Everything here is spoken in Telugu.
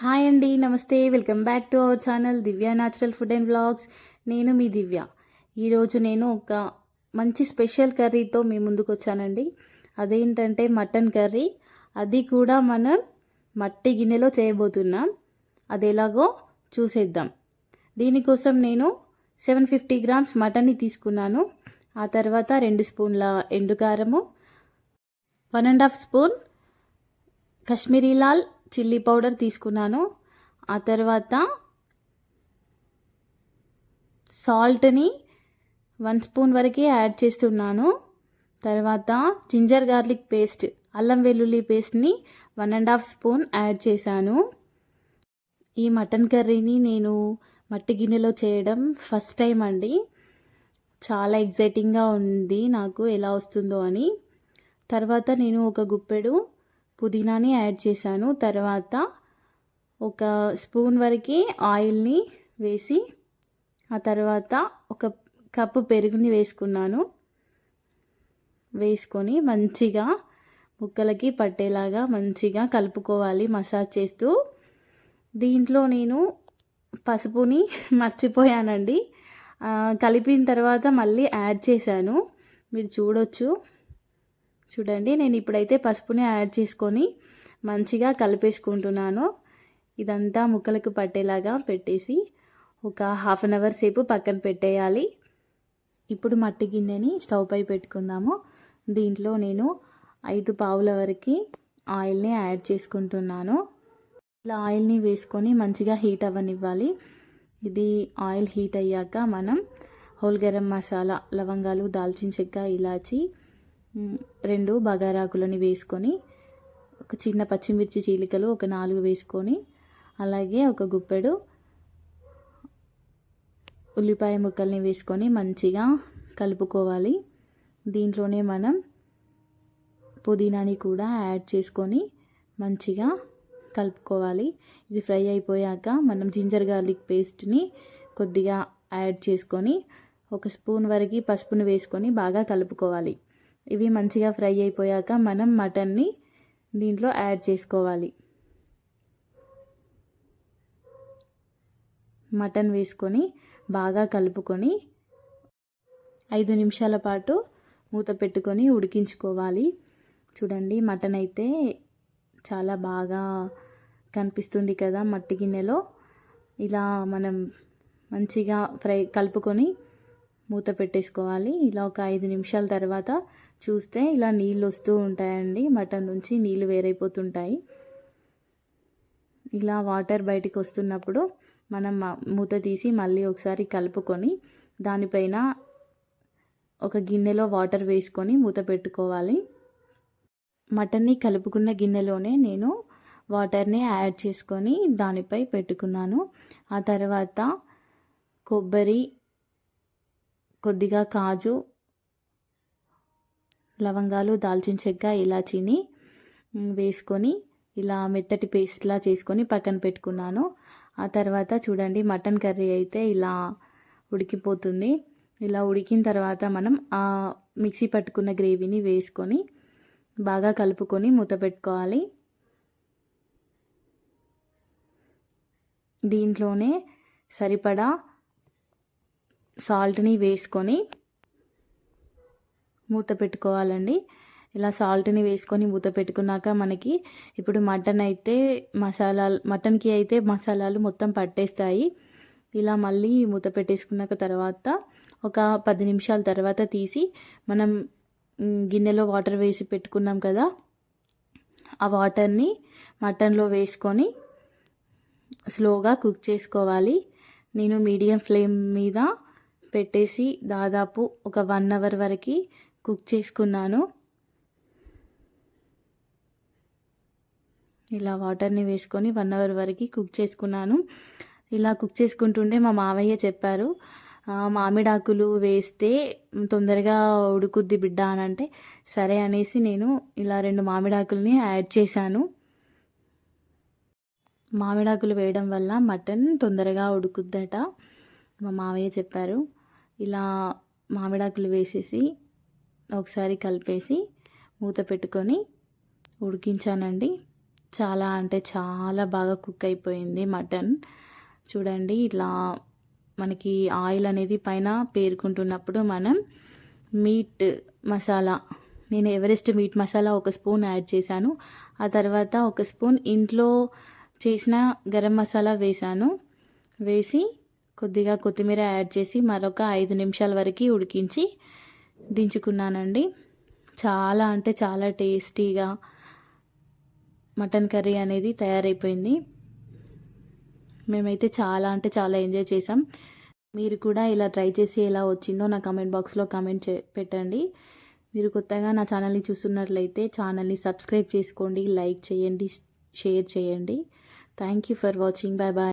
హాయ్ అండి. నమస్తే. Welcome back to our channel Divya natural food and vlogs. నేను మీ దివ్య. ఈరోజు నేను ఒక మంచి స్పెషల్ కర్రీతో మీ ముందుకు వచ్చానండి. అదేంటంటే మటన్ కర్రీ. అది కూడా మనం మట్టి గిన్నెలో చేయబోతున్నాం. అది ఎలాగో చూసేద్దాం. దీనికోసం నేను 750 గ్రామ్స్ మటన్ని తీసుకున్నాను. ఆ తర్వాత 2 స్పూన్ల ఎండుకారము, 1½ spoon Kashmiri Lal chilli powder తీసుకున్నాను. ఆ తర్వాత సాల్ట్ని 1 స్పూన్ వరకే యాడ్ చేస్తున్నాను. తర్వాత జింజర్ గార్లిక్ పేస్ట్, అల్లం వెల్లుల్లి పేస్ట్ని 1½ స్పూన్ యాడ్ చేశాను. ఈ మటన్ కర్రీని నేను మట్టి గిన్నెలో చేయడం ఫస్ట్ టైం అండి. చాలా ఎగ్జైటింగ్గా ఉంది నాకు ఎలా వస్తుందో అని. తర్వాత నేను ఒక గుప్పెడు పుదీనాని యాడ్ చేశాను. తర్వాత ఒక స్పూన్ వరకు ఆయిల్ని వేసి ఆ తర్వాత ఒక కప్పు పెరుగుని వేసుకొని మంచిగా ముక్కలకి పట్టేలాగా మంచిగా కలుపుకోవాలి మసాజ్ చేస్తూ. దీంట్లో నేను పసుపుని మర్చిపోయానండి. కలిపిన తర్వాత మళ్ళీ యాడ్ చేశాను. మీరు చూడండి. నేను ఇప్పుడైతే పసుపుని యాడ్ చేసుకొని మంచిగా కలిపేసుకుంటున్నాను. ఇదంతా ముక్కలకు పట్టేలాగా పెట్టేసి ఒక హాఫ్ అన్ అవర్ సేపు పక్కన పెట్టేయాలి. ఇప్పుడు మట్టి గిన్నెని స్టవ్ పై పెట్టుకుందాము. దీంట్లో నేను 5 పావుల వరకు ఆయిల్ని యాడ్ చేసుకుంటున్నాను. ఇలా ఆయిల్ని వేసుకొని మంచిగా హీట్ అవ్వనివ్వాలి. ఇది ఆయిల్ హీట్ అయ్యాక మనం హోల్ గరం మసాలా, లవంగాలు, దాల్చిన చెక్క, ఇలాచి, 2 బగారాకులని వేసుకొని ఒక చిన్న పచ్చిమిర్చి చీలికలు ఒక 4 వేసుకొని అలాగే ఒక గుప్పెడు ఉల్లిపాయ ముక్కల్ని వేసుకొని మంచిగా కలుపుకోవాలి. దీంట్లోనే మనం పుదీనాని కూడా యాడ్ చేసుకొని మంచిగా కలుపుకోవాలి. ఇది ఫ్రై అయిపోయాక మనం జింజర్ గార్లిక్ పేస్ట్ని కొద్దిగా యాడ్ చేసుకొని ఒక స్పూన్ వరకు పసుపుని వేసుకొని బాగా కలుపుకోవాలి. ఇవి మంచిగా ఫ్రై అయిపోయాక మనం మటన్ని దీంట్లో యాడ్ చేసుకోవాలి. మటన్ వేసుకొని బాగా కలుపుకొని 5 నిమిషాల పాటు మూత పెట్టుకొని ఉడికించుకోవాలి. చూడండి, మటన్ అయితే చాలా బాగా కనిపిస్తుంది కదా మట్టి గిన్నెలో. ఇలా మనం మంచిగా కలుపుకొని మూత పెట్టేసుకోవాలి. ఇలా ఒక 5 నిమిషాల తర్వాత చూస్తే ఇలా నీళ్ళు వస్తూ ఉంటాయండి. మటన్ నుంచి నీళ్ళు వేరైపోతుంటాయి. ఇలా వాటర్ బయటికి వస్తున్నప్పుడు మనం మూత తీసి మళ్ళీ ఒకసారి కలుపుకొని దానిపైన ఒక గిన్నెలో వాటర్ వేసుకొని మూత పెట్టుకోవాలి. మటన్ని కలుపుకున్న గిన్నెలోనే నేను వాటర్ని యాడ్ చేసుకొని దానిపై పెట్టుకున్నాను. ఆ తర్వాత కొబ్బరి, కొద్దిగా కాజు, లవంగాలు, దాల్చిన చెక్క, ఇలాచీని వేసుకొని ఇలా మెత్తటి పేస్ట్లా చేసుకొని పక్కన పెట్టుకున్నాను. ఆ తర్వాత చూడండి, మటన్ కర్రీ అయితే ఇలా ఉడికిపోతుంది. ఇలా ఉడికిన తర్వాత మనం ఆ మిక్సీ పట్టుకున్న గ్రేవీని వేసుకొని బాగా కలుపుకొని మూత పెట్టుకోవాలి. దీంట్లోనే సరిపడా సాల్ట్ని వేసుకొని మూత పెట్టుకోవాలండి. ఇలా సాల్ట్ని వేసుకొని మూత పెట్టుకున్నాక మనకి ఇప్పుడు మటన్కి అయితే మసాలాలు మొత్తం పట్టేస్తాయి. ఇలా మళ్ళీ మూత పెట్టేసుకున్నాక తర్వాత ఒక 10 నిమిషాల తర్వాత తీసి మనం గిన్నెలో వాటర్ వేసి పెట్టుకున్నాం కదా, ఆ వాటర్ని మటన్లో వేసుకొని స్లోగా కుక్ చేసుకోవాలి. నేను మీడియం ఫ్లేమ్ మీద పెట్టేసి దాదాపు ఒక 1 అవర్ వరకు కుక్ చేసుకున్నాను. ఇలా వాటర్ని వేసుకొని 1 అవర్ వరకు కుక్ చేసుకున్నాను. ఇలా కుక్ చేసుకుంటుంటే మా మావయ్య చెప్పారు, మామిడాకులు వేస్తే తొందరగా ఉడుకుద్ది బిడ్డ అని అంటే, సరే అనేసి నేను ఇలా 2 మామిడాకుల్ని యాడ్ చేశాను. మామిడాకులు వేయడం వల్ల మటన్ తొందరగా ఉడుకుద్దట మా మావయ్య చెప్పారు. ఇలా మామిడాకులు వేసేసి ఒకసారి కలిపేసి మూత పెట్టుకొని ఉడికించానండి. చాలా అంటే చాలా బాగా కుక్ అయిపోయింది మటన్. చూడండి ఇట్లా మనకి ఆయిల్ అనేది పైన పేరుకుంటున్నప్పుడు మనం మీట్ మసాలా, నేను ఎవరెస్ట్ మీట్ మసాలా ఒక స్పూన్ యాడ్ చేశాను. ఆ తర్వాత ఒక స్పూన్ ఇంట్లో చేసిన గరం మసాలా వేశాను. వేసి కొద్దిగా కొత్తిమీర యాడ్ చేసి మరొక 5 నిమిషాల వరకు ఉడికించి దించుకున్నానండి. చాలా అంటే చాలా టేస్టీగా మటన్ కర్రీ అనేది తయారైపోయింది. మేమైతే చాలా అంటే చాలా ఎంజాయ్ చేసాం. మీరు కూడా ఇలా ట్రై చేసి ఎలా వచ్చిందో నా కామెంట్ బాక్స్లో కామెంట్ పెట్టండి. మీరు కొత్తగా నా ఛానల్ని చూస్తున్నట్లయితే ఛానల్ని సబ్స్క్రైబ్ చేసుకోండి, లైక్ చేయండి, షేర్ చేయండి. Thank you for watching. Bye bye.